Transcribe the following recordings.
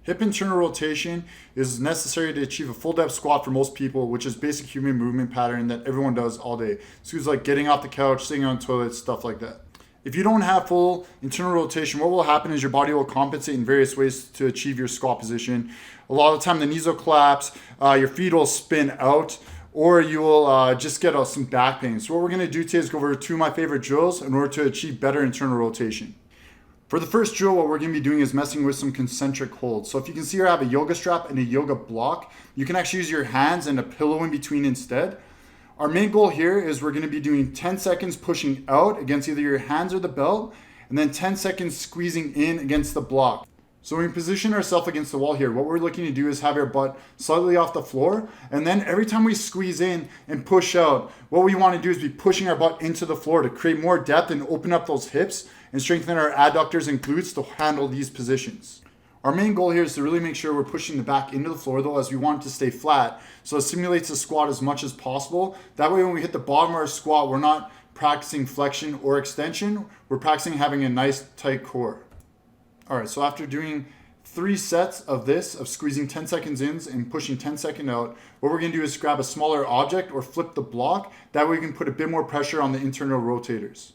Hip internal rotation is necessary to achieve a full depth squat for most people, which is basic human movement pattern that everyone does all day. So it's like getting off the couch, sitting on the toilet, stuff like that. If you don't have full internal rotation, what will happen is your body will compensate in various ways to achieve your squat position. A lot of the time the knees will collapse, your feet will spin out, or you will just get some back pain. So what we're gonna do today is go over two of my favorite drills in order to achieve better internal rotation. For the first drill, what we're going to be doing is messing with some concentric holds. So if you can see here, I have a yoga strap and a yoga block. You can actually use your hands and a pillow in between instead. Our main goal here is we're going to be doing 10 seconds pushing out against either your hands or the belt, and then 10 seconds squeezing in against the block. So when we position ourselves against the wall here, what we're looking to do is have our butt slightly off the floor, and then every time we squeeze in and push out, what we want to do is be pushing our butt into the floor to create more depth and open up those hips and strengthen our adductors and glutes to handle these positions. Our main goal here is to really make sure we're pushing the back into the floor though, as we want it to stay flat. So it simulates the squat as much as possible. That way when we hit the bottom of our squat, we're not practicing flexion or extension. We're practicing having a nice tight core. All right, so after doing 3 sets of this, of squeezing 10 seconds in and pushing 10 seconds out, what we're gonna do is grab a smaller object or flip the block. That way we can put a bit more pressure on the internal rotators.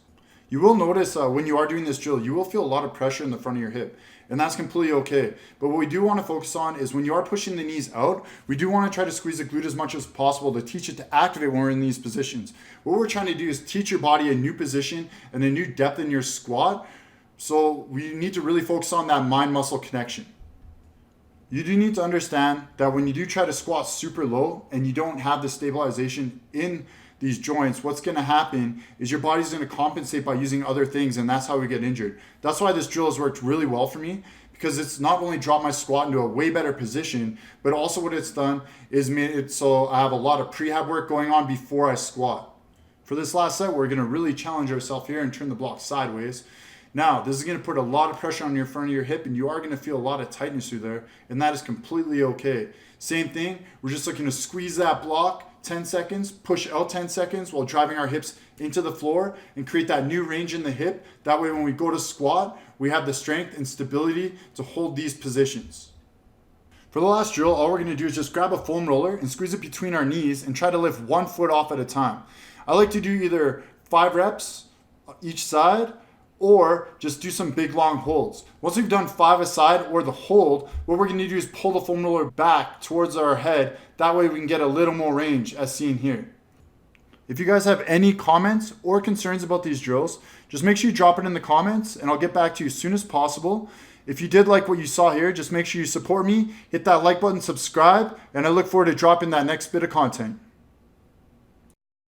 You will notice when you are doing this drill, you will feel a lot of pressure in the front of your hip, and that's completely okay. But what we do want to focus on is when you are pushing the knees out, we do want to try to squeeze the glute as much as possible to teach it to activate when we're in these positions. What we're trying to do is teach your body a new position and a new depth in your squat. So we need to really focus on that mind-muscle connection. You do need to understand that when you do try to squat super low and you don't have the stabilization in these joints, what's going to happen is your body's going to compensate by using other things, and that's how we get injured. That's why this drill has worked really well for me, because it's not only dropped my squat into a way better position, but also what it's done is made it so I have a lot of prehab work going on before I squat. For this last set, we're going to really challenge ourselves here and turn the block sideways. Now, this is going to put a lot of pressure on your front of your hip, and you are going to feel a lot of tightness through there, and that is completely okay. Same thing, we're just looking to squeeze that block 10 seconds, push out 10 seconds while driving our hips into the floor and create that new range in the hip. That way when we go to squat, we have the strength and stability to hold these positions. For the last drill, all we're going to do is just grab a foam roller and squeeze it between our knees and try to lift 1 foot off at a time. I like to do either 5 reps each side, or just do some big long holds. Once we've done 5 a side or the hold, what we're going to do is pull the foam roller back towards our head. That way we can get a little more range as seen here. If you guys have any comments or concerns about these drills, just make sure you drop it in the comments and I'll get back to you as soon as possible. If you did like what you saw here, just make sure you support me, hit that like button, subscribe, and I look forward to dropping that next bit of content.